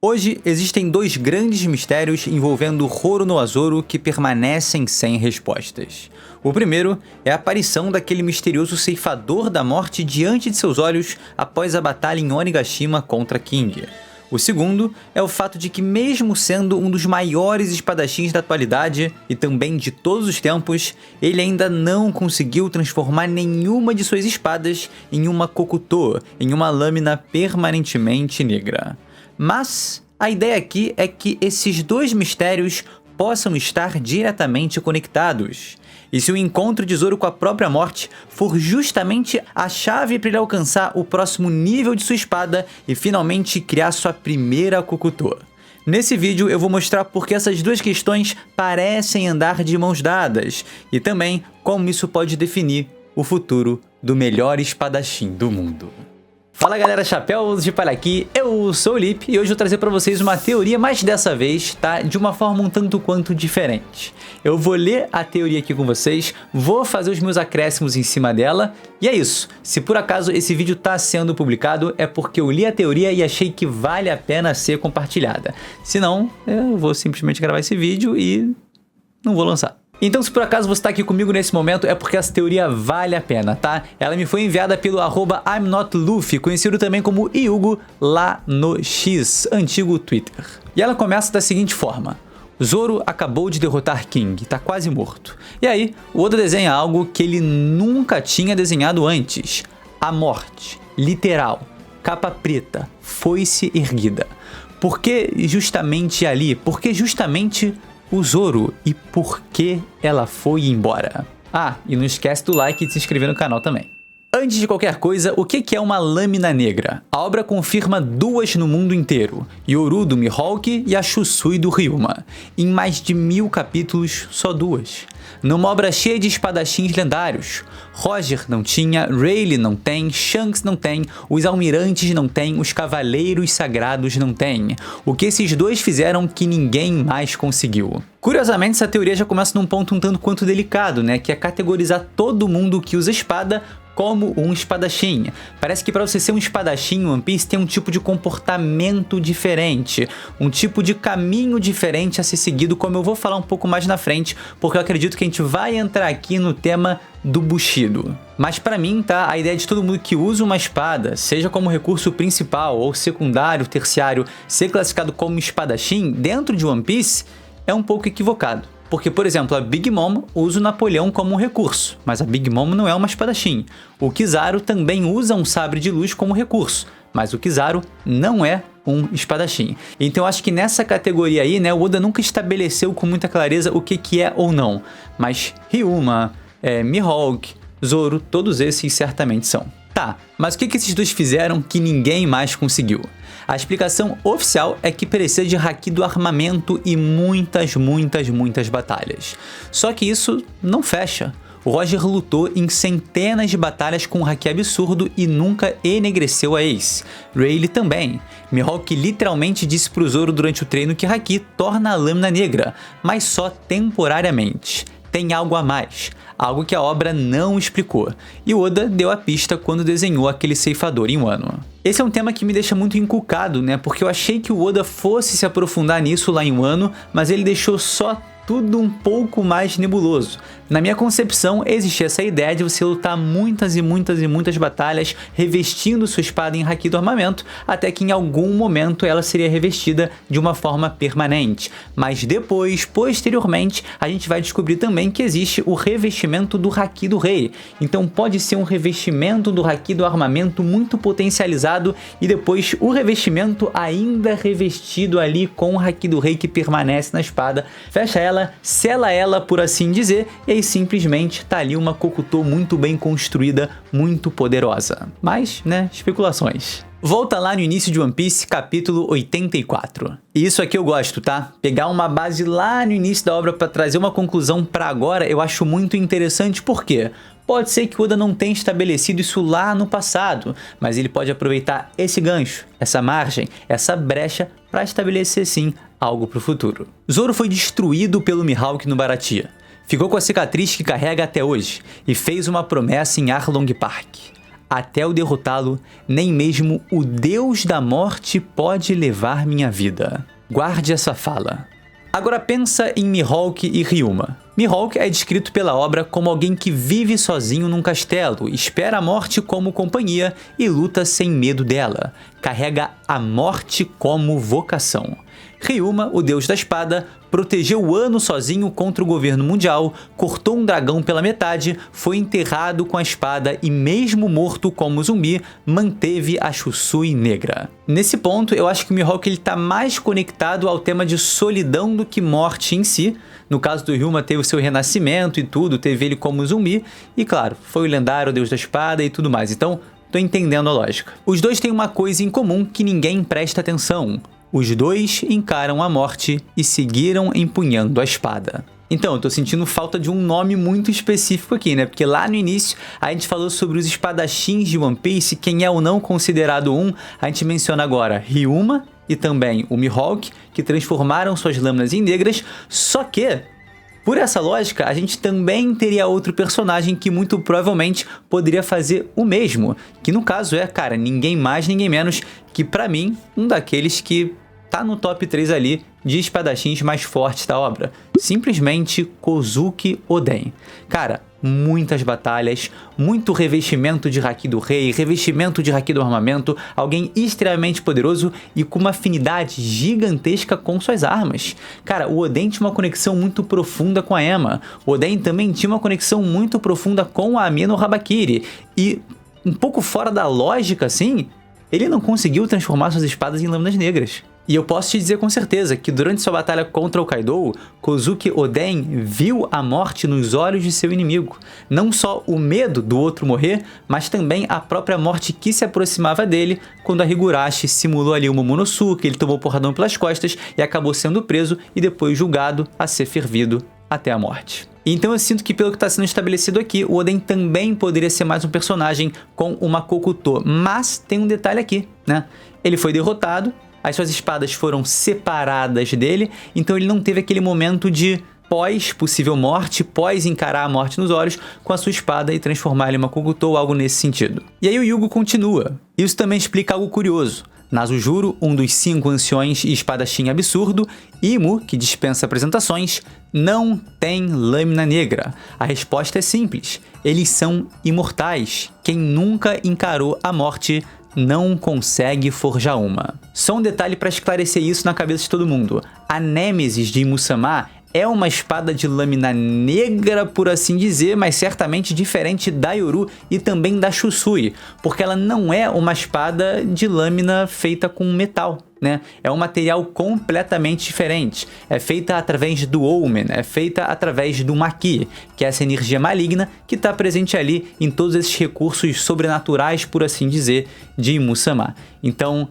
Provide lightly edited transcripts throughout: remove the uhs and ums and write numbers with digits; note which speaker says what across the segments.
Speaker 1: Hoje existem dois grandes mistérios envolvendo Roronoa Zoro que permanecem sem respostas. O primeiro é a aparição daquele misterioso ceifador da morte diante de seus olhos após a batalha em Onigashima contra King. O segundo é o fato de que, mesmo sendo um dos maiores espadachins da atualidade e também de todos os tempos, ele ainda não conseguiu transformar nenhuma de suas espadas em uma Kokuto, em uma lâmina permanentemente negra. Mas a ideia aqui é que esses dois mistérios possam estar diretamente conectados. E se o encontro de Zoro com a própria morte for justamente a chave para ele alcançar o próximo nível de sua espada e finalmente criar sua primeira Kokuto. Nesse vídeo eu vou mostrar por que essas duas questões parecem andar de mãos dadas e também como isso pode definir o futuro do melhor espadachim do mundo. Fala galera, Chapéus de Palha aqui, eu sou o Lip e hoje eu vou trazer pra vocês uma teoria, mas dessa vez, tá, de uma forma um tanto quanto diferente. Eu vou ler a teoria aqui com vocês, vou fazer os meus acréscimos em cima dela, e é isso. Se por acaso esse vídeo tá sendo publicado, é porque eu li a teoria e achei que vale a pena ser compartilhada. Se não, eu vou simplesmente gravar esse vídeo e não vou lançar. Então, se por acaso você está aqui comigo nesse momento, é porque essa teoria vale a pena, tá? Ela me foi enviada pelo @I'mNotLuffy, conhecido também como Hyugo lá no X, antigo Twitter. E ela começa da seguinte forma: Zoro acabou de derrotar King, tá quase morto. E aí, o Oda desenha algo que ele nunca tinha desenhado antes: a morte, literal, capa preta, foice erguida. Por que justamente ali? Por que justamente o Zoro e por que ela foi embora? Ah, e não esquece do like e de se inscrever no canal também. Antes de qualquer coisa, o que é uma lâmina negra? A obra confirma duas no mundo inteiro: Yoru do Mihawk e a Shusui do Ryuma. Em mais de 1000 capítulos, só duas. Numa obra cheia de espadachins lendários. Roger não tinha, Rayleigh não tem, Shanks não tem, os almirantes não tem, os cavaleiros sagrados não tem. O que esses dois fizeram que ninguém mais conseguiu. Curiosamente, essa teoria já começa num ponto um tanto quanto delicado, né? Que é categorizar todo mundo que usa espada como um espadachim. Parece que para você ser um espadachim, One Piece tem um tipo de comportamento diferente, um tipo de caminho diferente a ser seguido, como eu vou falar um pouco mais na frente, porque eu acredito que a gente vai entrar aqui no tema do Bushido. Mas para mim, tá, a ideia de todo mundo que usa uma espada, seja como recurso principal ou secundário, terciário, ser classificado como espadachim dentro de One Piece é um pouco equivocado. Porque, por exemplo, a Big Mom usa o Napoleão como um recurso, mas a Big Mom não é uma espadachim. O Kizaru também usa um sabre de luz como recurso, mas o Kizaru não é um espadachim. Então eu acho que nessa categoria aí, né, o Oda nunca estabeleceu com muita clareza o que é ou não. Mas Ryuma, Mihawk, Zoro, todos esses certamente são. Tá, mas o que esses dois fizeram que ninguém mais conseguiu? A explicação oficial é que precisa de haki do armamento e muitas batalhas. Só que isso não fecha. O Roger lutou em centenas de batalhas com um haki absurdo e nunca enegreceu a Ace. Rayleigh também. Mihawk literalmente disse pro Zoro durante o treino que haki torna a lâmina negra, mas só temporariamente. Tem algo a mais, algo que a obra não explicou, e Oda deu a pista quando desenhou aquele ceifador em Wano. Esse é um tema que me deixa muito encucado, né, porque eu achei que o Oda fosse se aprofundar nisso lá em Wano, mas ele deixou só tudo um pouco mais nebuloso. Na minha concepção, existia essa ideia de você lutar muitas batalhas revestindo sua espada em haki do armamento, até que em algum momento ela seria revestida de uma forma permanente. Mas depois, posteriormente, a gente vai descobrir também que existe o revestimento do haki do rei. Então pode ser um revestimento do haki do armamento muito potencializado e depois o revestimento ainda revestido ali com o haki do rei que permanece na espada, fecha ela, sela ela, por assim dizer, e aí simplesmente tá ali uma Kokuto muito bem construída, muito poderosa. Mas, né, especulações. Volta lá no início de One Piece, capítulo 84. E isso aqui eu gosto, tá? Pegar uma base lá no início da obra para trazer uma conclusão para agora, eu acho muito interessante. Por quê? Pode ser que o Oda não tenha estabelecido isso lá no passado, mas ele pode aproveitar esse gancho, essa margem, essa brecha para estabelecer sim algo para o futuro. Zoro foi destruído pelo Mihawk no Baratie. Ficou com a cicatriz que carrega até hoje e fez uma promessa em Arlong Park. Até eu derrotá-lo, nem mesmo o Deus da Morte pode levar minha vida. Guarde essa fala. Agora pensa em Mihawk e Ryuma. Mihawk é descrito pela obra como alguém que vive sozinho num castelo, espera a morte como companhia e luta sem medo dela. Carrega a morte como vocação. Ryuma, o deus da espada, protegeu o Wano sozinho contra o governo mundial, cortou um dragão pela metade, foi enterrado com a espada e mesmo morto como zumbi, manteve a Chusui negra. Nesse ponto, eu acho que o Mihawk está mais conectado ao tema de solidão do que morte em si. No caso do Ryuma, teve o seu renascimento e tudo, teve ele como zumbi, e claro, foi o lendário deus da espada e tudo mais, então tô entendendo a lógica. Os dois têm uma coisa em comum que ninguém presta atenção. Os dois encaram a morte e seguiram empunhando a espada. Então, eu tô sentindo falta de um nome muito específico aqui, né? Porque lá no início a gente falou sobre os espadachins de One Piece, quem é ou não considerado um. A gente menciona agora Ryuma e também o Mihawk, que transformaram suas lâminas em negras, só que, por essa lógica, a gente também teria outro personagem que muito provavelmente poderia fazer o mesmo, que no caso é, cara, ninguém mais, ninguém menos que, pra mim, um daqueles que tá no top 3 ali de espadachins mais fortes da obra. Simplesmente Kozuki Oden. Cara, muitas batalhas, muito revestimento de Haki do Rei, revestimento de Haki do Armamento, alguém extremamente poderoso e com uma afinidade gigantesca com suas armas. Cara, o Oden tinha uma conexão muito profunda com a Ema. O Oden também tinha uma conexão muito profunda com a Ami no Habakiri. E, um pouco fora da lógica, assim, ele não conseguiu transformar suas espadas em lâminas negras. E eu posso te dizer com certeza que durante sua batalha contra o Kaido, Kozuki Oden viu a morte nos olhos de seu inimigo. Não só o medo do outro morrer, mas também a própria morte que se aproximava dele quando a Higurashi simulou ali o Momonosuke, ele tomou porradão pelas costas e acabou sendo preso e depois julgado a ser fervido até a morte. Então eu sinto que, pelo que está sendo estabelecido aqui, o Oden também poderia ser mais um personagem com uma Kokuto. Mas tem um detalhe aqui, né? Ele foi derrotado, as suas espadas foram separadas dele, então ele não teve aquele momento de pós-possível morte, pós-encarar a morte nos olhos com a sua espada e transformar ele em uma Kokuto ou algo nesse sentido. E aí o Yugo continua. Isso também explica algo curioso. Nasujuro, um dos 5 anciões e espadachim absurdo, e Imu, que dispensa apresentações, não tem lâmina negra. A resposta é simples. Eles são imortais. Quem nunca encarou a morte não consegue forjar uma. Só um detalhe para esclarecer isso na cabeça de todo mundo. A Nêmesis de Imu-sama é uma espada de lâmina negra, por assim dizer, mas certamente diferente da Yoru e também da Chusui, porque ela não é uma espada de lâmina feita com metal, né? É um material completamente diferente. É feita através do Omen, é feita através do Maki, que é essa energia maligna que está presente ali em todos esses recursos sobrenaturais, por assim dizer, de Imu-sama. Então,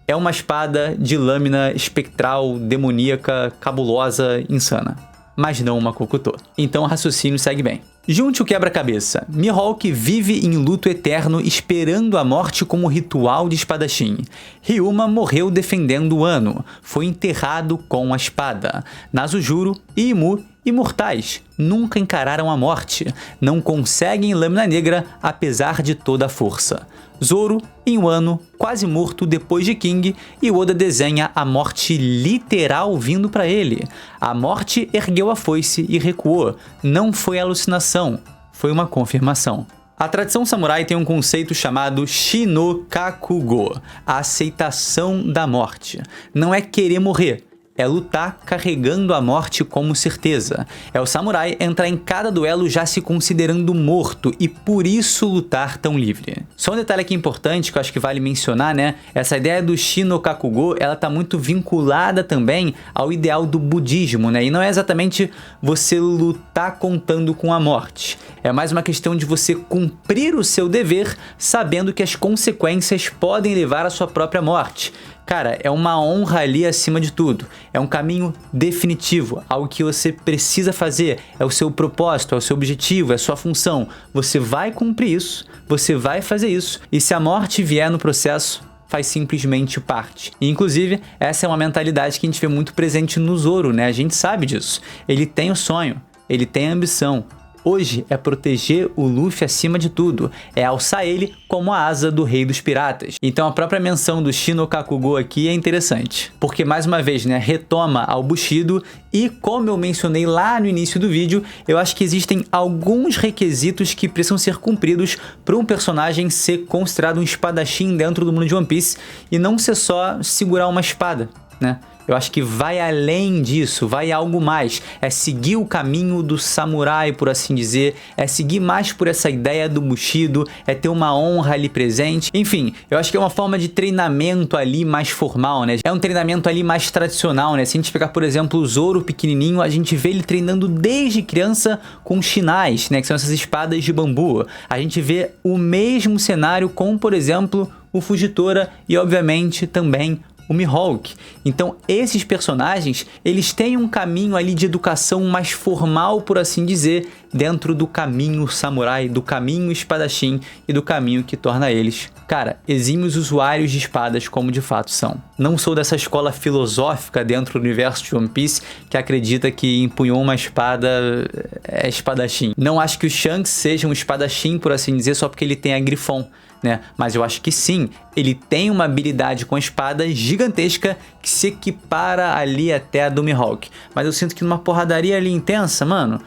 Speaker 1: é uma espada de lâmina espectral, demoníaca, cabulosa, insana. Mas não uma Kokuto. Então o raciocínio segue bem. Junte o quebra-cabeça. Mihawk vive em luto eterno esperando a morte como ritual de espadachim. Ryuma morreu defendendo o Wano. Foi enterrado com a espada. Nasujuro e Imu, imortais, nunca encararam a morte. Não conseguem lâmina negra apesar de toda a força. Zoro, em Wano, quase morto depois de King, e Oda desenha a morte literal vindo para ele. A morte ergueu a foice e recuou. Não foi alucinação, foi uma confirmação. A tradição samurai tem um conceito chamado Shinokakugo, a aceitação da morte. Não é querer morrer, é lutar carregando a morte como certeza. É o samurai entrar em cada duelo já se considerando morto e por isso lutar tão livre. Só um detalhe aqui importante que eu acho que vale mencionar, né? Essa ideia do Shinokakugo, ela tá muito vinculada também ao ideal do budismo, né? E não é exatamente você lutar contando com a morte. É mais uma questão de você cumprir o seu dever sabendo que as consequências podem levar à sua própria morte. Cara, é uma honra ali acima de tudo. É um caminho definitivo, algo que você precisa fazer. É o seu propósito, é o seu objetivo, é a sua função. Você vai cumprir isso, você vai fazer isso. E se a morte vier no processo, faz simplesmente parte. E, inclusive, essa é uma mentalidade que a gente vê muito presente no Zoro, né? A gente sabe disso. Ele tem o sonho, ele tem a ambição. hoje é proteger o Luffy acima de tudo, é alçar ele como a asa do rei dos piratas. Então a própria menção do Shino-Kakugo aqui é interessante, porque mais uma vez, né, retoma ao Bushido e, como eu mencionei lá no início do vídeo, eu acho que existem alguns requisitos que precisam ser cumpridos para um personagem ser considerado um espadachim dentro do mundo de One Piece e não ser só segurar uma espada, né? Eu acho que vai além disso, vai algo mais. É seguir o caminho do samurai, por assim dizer. É seguir mais por essa ideia do Bushido. É ter uma honra ali presente. Enfim, eu acho que é uma forma de treinamento ali mais formal, né? É um treinamento ali mais tradicional, né? Se a gente pegar, por exemplo, o Zoro pequenininho, a gente vê ele treinando desde criança com shinais, né? Que são essas espadas de bambu. A gente vê o mesmo cenário com, por exemplo, o Fujitora e, obviamente, também o Mihawk. Então esses personagens, eles têm um caminho ali de educação mais formal, por assim dizer, dentro do caminho samurai, do caminho espadachim e do caminho que torna eles, cara, exímios usuários de espadas como de fato são. Não sou dessa escola filosófica dentro do universo de One Piece que acredita que empunhou uma espada é espadachim. Não acho que o Shanks seja um espadachim, por assim dizer, só porque ele tem a Grifon, né? Mas eu acho que sim, ele tem uma habilidade com a espada gigantesca que se equipara ali até a do Mihawk. Mas eu sinto que numa porradaria ali intensa, mano,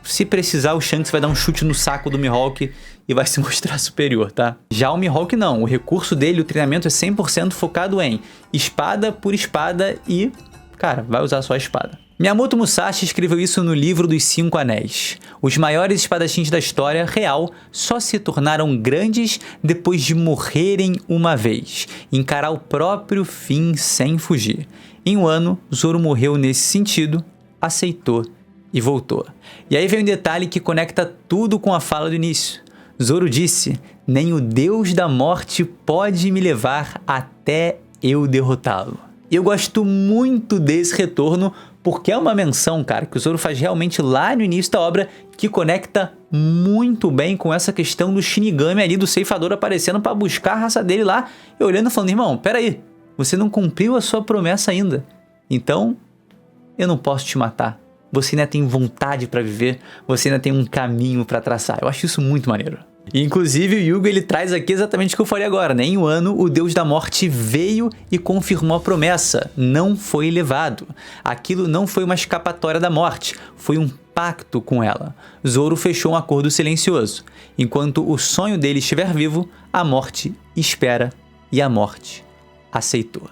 Speaker 1: se precisar o Shanks vai dar um chute no saco do Mihawk e vai se mostrar superior, tá? Já o Mihawk não, o recurso dele, o treinamento é 100% focado em espada por espada e, cara, vai usar só a espada. Miyamoto Musashi escreveu isso no livro dos 5 Anéis. Os maiores espadachins da história real só se tornaram grandes depois de morrerem uma vez, encarar o próprio fim sem fugir. Em um ano, Zoro morreu nesse sentido, aceitou e voltou. E aí vem um detalhe que conecta tudo com a fala do início. Zoro disse: "Nem o Deus da Morte pode me levar até eu derrotá-lo." E eu gosto muito desse retorno, porque é uma menção, cara, que o Zoro faz realmente lá no início da obra, que conecta muito bem com essa questão do Shinigami ali, do ceifador aparecendo para buscar a raça dele lá, e olhando e falando: "Irmão, peraí, você não cumpriu a sua promessa ainda, então eu não posso te matar. Você ainda tem vontade para viver, você ainda tem um caminho para traçar." Eu acho isso muito maneiro. E, inclusive, o Yugo ele traz aqui exatamente o que eu falei agora, né? Em um ano, o Deus da Morte veio e confirmou a promessa. Não foi levado. Aquilo não foi uma escapatória da morte, foi um pacto com ela. Zoro fechou um acordo silencioso. Enquanto o sonho dele estiver vivo, a morte espera e a morte aceitou.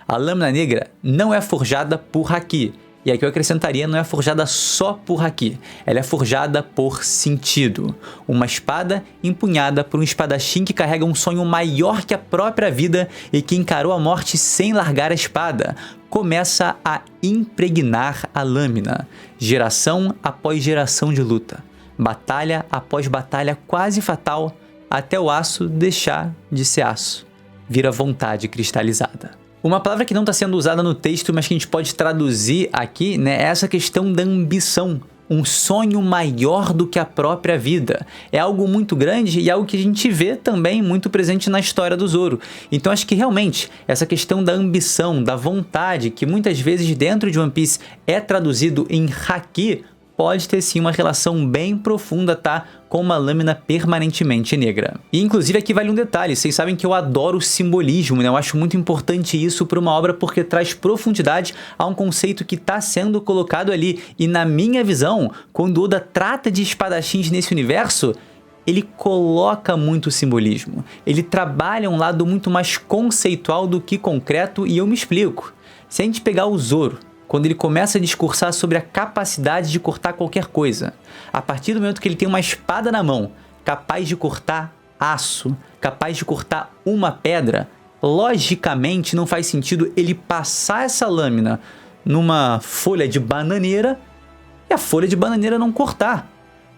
Speaker 1: A lâmina negra não é forjada por Haki. E aqui eu acrescentaria, não é forjada só por Haki, ela é forjada por sentido. Uma espada empunhada por um espadachim que carrega um sonho maior que a própria vida e que encarou a morte sem largar a espada. Começa a impregnar a lâmina, geração após geração de luta, batalha após batalha quase fatal, até o aço deixar de ser aço, vira vontade cristalizada. Uma palavra que não está sendo usada no texto, mas que a gente pode traduzir aqui, né, é essa questão da ambição. Um sonho maior do que a própria vida. É algo muito grande e algo que a gente vê também muito presente na história do Zoro. Então acho que realmente essa questão da ambição, da vontade, que muitas vezes dentro de One Piece é traduzido em Haki, pode ter sim uma relação bem profunda, tá? Com uma lâmina permanentemente negra. E inclusive aqui vale um detalhe, vocês sabem que eu adoro o simbolismo, né? Eu acho muito importante isso para uma obra porque traz profundidade a um conceito que está sendo colocado ali. E na minha visão, quando Oda trata de espadachins nesse universo, ele coloca muito simbolismo. Ele trabalha um lado muito mais conceitual do que concreto e eu me explico. Se a gente pegar o Zoro, quando ele começa a discursar sobre a capacidade de cortar qualquer coisa, a partir do momento que ele tem uma espada na mão, capaz de cortar aço, capaz de cortar uma pedra, logicamente não faz sentido ele passar essa lâmina numa folha de bananeira e a folha de bananeira não cortar.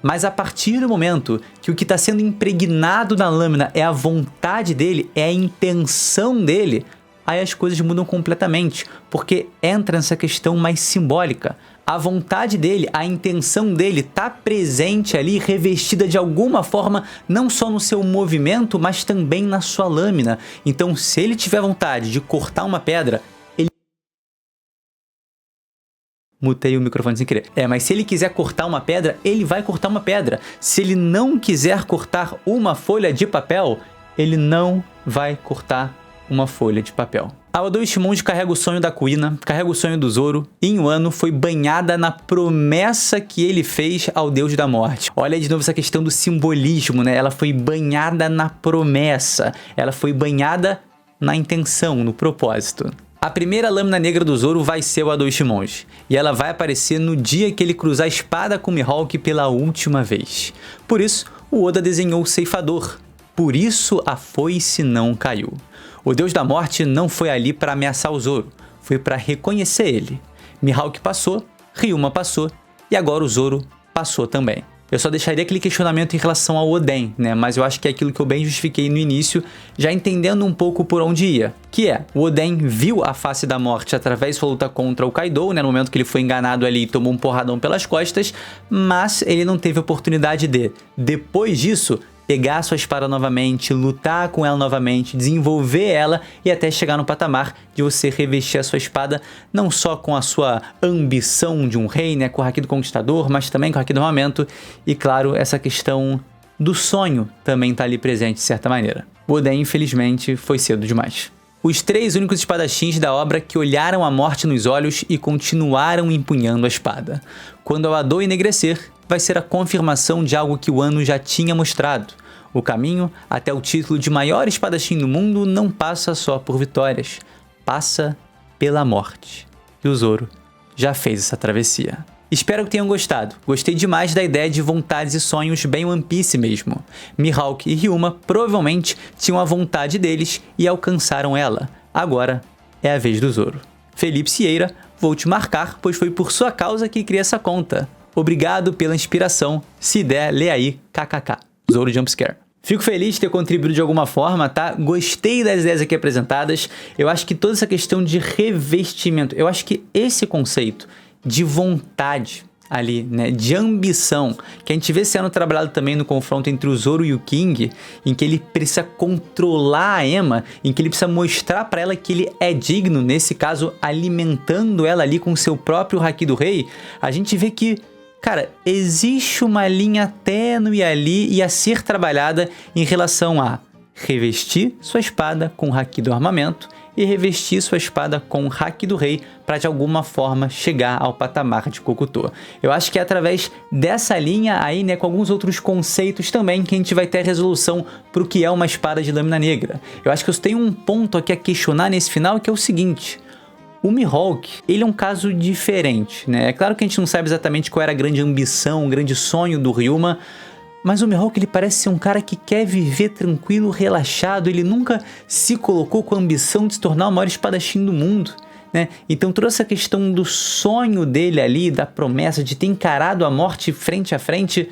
Speaker 1: Mas a partir do momento que o que está sendo impregnado na lâmina é a vontade dele, é a intenção dele, aí as coisas mudam completamente, porque entra nessa questão mais simbólica. A vontade dele, a intenção dele está presente ali, revestida de alguma forma, não só no seu movimento, mas também na sua lâmina. Então, se ele tiver vontade de cortar uma pedra, Mutei o microfone sem querer. Mas se ele quiser cortar uma pedra, ele vai cortar uma pedra. Se ele não quiser cortar uma folha de papel, ele não vai cortar uma folha de papel. A Oda Uestremon carrega o sonho da Kuina, carrega o sonho do Zoro, e em Wano foi banhada na promessa que ele fez ao Deus da Morte. Olha de novo essa questão do simbolismo, né? Ela foi banhada na promessa, ela foi banhada na intenção, no propósito. A primeira lâmina negra do Zoro vai ser o Oda Uestremon, e ela vai aparecer no dia que ele cruzar a espada com o Mihawk pela última vez. Por isso, o Oda desenhou o ceifador. Por isso a foice não caiu. O Deus da Morte não foi ali para ameaçar o Zoro, foi para reconhecer ele. Mihawk passou, Ryuma passou e agora o Zoro passou também. Eu só deixaria aquele questionamento em relação ao Oden, né? Mas eu acho que é aquilo que eu bem justifiquei no início, já entendendo um pouco por onde ia. Que é, o Oden viu a face da morte através de sua luta contra o Kaido, né? No momento que ele foi enganado ali e tomou um porradão pelas costas, mas ele não teve oportunidade de, depois disso, pegar sua espada novamente, lutar com ela novamente, desenvolver ela e até chegar no patamar de você revestir a sua espada não só com a sua ambição de um rei, né, com o Haki do Conquistador, mas também com o Haki do Armamento e, claro, essa questão do sonho também está ali presente de certa maneira. O Oden, infelizmente, foi cedo demais. Os 3 únicos espadachins da obra que olharam a morte nos olhos e continuaram empunhando a espada. Quando a Wado enegrecer, vai ser a confirmação de algo que o Wano já tinha mostrado. O caminho até o título de maior espadachim do mundo não passa só por vitórias, passa pela morte. E o Zoro já fez essa travessia. Espero que tenham gostado. Gostei demais da ideia de vontades e sonhos bem One Piece mesmo. Mihawk e Ryuma provavelmente tinham a vontade deles e alcançaram ela. Agora é a vez do Zoro. Felipe Sieira, vou te marcar, pois foi por sua causa que criei essa conta. Obrigado pela inspiração. Se der, lê aí, kkk. Zoro Jumpscare. Fico feliz de ter contribuído de alguma forma, tá? Gostei das ideias aqui apresentadas. Eu acho que toda essa questão de revestimento, eu acho que esse conceito de vontade ali, né, de ambição, que a gente vê sendo trabalhado também no confronto entre o Zoro e o King, em que ele precisa controlar a Emma, em que ele precisa mostrar pra ela que ele é digno, nesse caso, alimentando ela ali com seu próprio Haki do Rei, a gente vê que, cara, existe uma linha tênue ali e a ser trabalhada em relação a revestir sua espada com o Haki do Armamento e revestir sua espada com o Haki do Rei para de alguma forma chegar ao patamar de Kokuto. Eu acho que é através dessa linha aí, né, com alguns outros conceitos também, que a gente vai ter a resolução para o que é uma espada de lâmina negra. Eu acho que eu tenho um ponto aqui a questionar nesse final, que é o seguinte: o Mihawk, ele é um caso diferente, né? É claro que a gente não sabe exatamente qual era a grande ambição, o grande sonho do Ryuma, mas o Mihawk, ele parece ser um cara que quer viver tranquilo, relaxado, ele nunca se colocou com a ambição de se tornar o maior espadachim do mundo, né? Então toda essa questão do sonho dele ali, da promessa de ter encarado a morte frente a frente,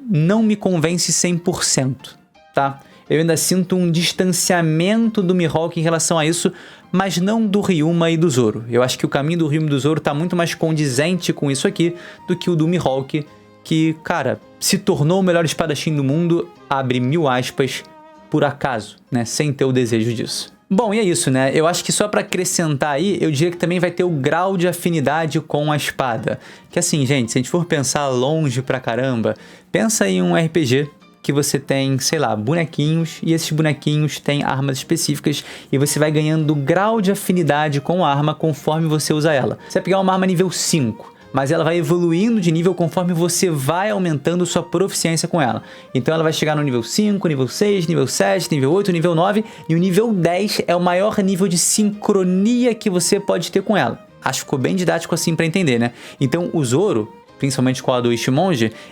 Speaker 1: não me convence 100%, tá? Eu ainda sinto um distanciamento do Mihawk em relação a isso, mas não do Ryuma e do Zoro. Eu acho que o caminho do Ryuma e do Zoro tá muito mais condizente com isso aqui do que o do Mihawk, que, cara, se tornou o melhor espadachim do mundo, abre 1000 aspas, por acaso, né? Sem ter o desejo disso. Bom, e é isso, né? Eu acho que só pra acrescentar aí, eu diria que também vai ter o grau de afinidade com a espada. Que assim, gente, se a gente for pensar longe pra caramba, pensa em um RPG que você tem, sei lá, bonequinhos, e esses bonequinhos têm armas específicas, e você vai ganhando grau de afinidade com a arma conforme você usa ela. Você vai pegar uma arma nível 5, mas ela vai evoluindo de nível conforme você vai aumentando sua proficiência com ela. Então ela vai chegar no nível 5, nível 6, nível 7, nível 8, nível 9, e o nível 10 é o maior nível de sincronia que você pode ter com ela. Acho que ficou bem didático assim pra entender, né? Então o Zoro, principalmente com a do Uestremon,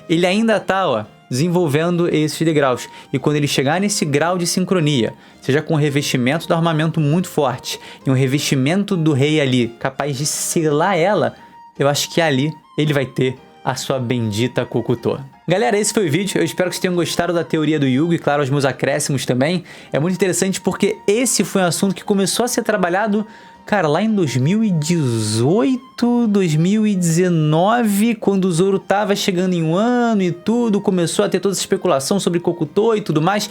Speaker 1: ele ainda tá, ó, desenvolvendo esses degraus. E quando ele chegar nesse grau de sincronia, seja com o revestimento do armamento muito forte e um revestimento do rei ali capaz de selar ela, eu acho que ali ele vai ter a sua bendita Kokuto. Galera, esse foi o vídeo. Eu espero que vocês tenham gostado da teoria do Yugo e, claro, os meus acréscimos também. É muito interessante porque esse foi um assunto que começou a ser trabalhado, cara, lá em 2018, 2019, quando o Zoro tava chegando em Wano e tudo, começou a ter toda essa especulação sobre Kokuto e tudo mais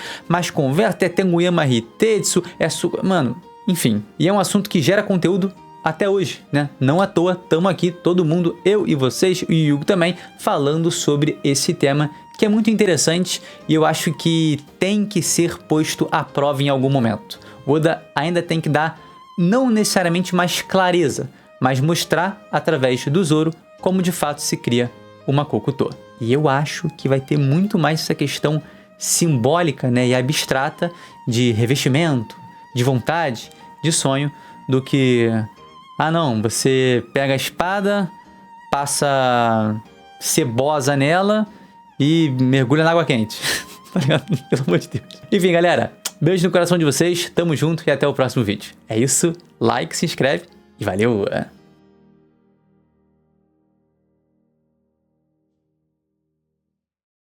Speaker 1: conversa, até Tengoyama Hitetsu, mano, enfim. E é um assunto que gera conteúdo até hoje, né? Não à toa, estamos aqui, todo mundo, eu e vocês, e o Hugo também, falando sobre esse tema que é muito interessante e eu acho que tem que ser posto à prova em algum momento. O Oda ainda tem que dar, não necessariamente mais clareza, mas mostrar através do Zoro como de fato se cria uma Kokuto. E eu acho que vai ter muito mais essa questão simbólica, né, e abstrata de revestimento, de vontade, de sonho, do que... Ah não, você pega a espada, passa cebosa nela e mergulha na água quente. Tá ligado? Pelo amor de Deus. Enfim, galera, beijo no coração de vocês, tamo junto e até o próximo vídeo. É isso, like, se inscreve e valeu!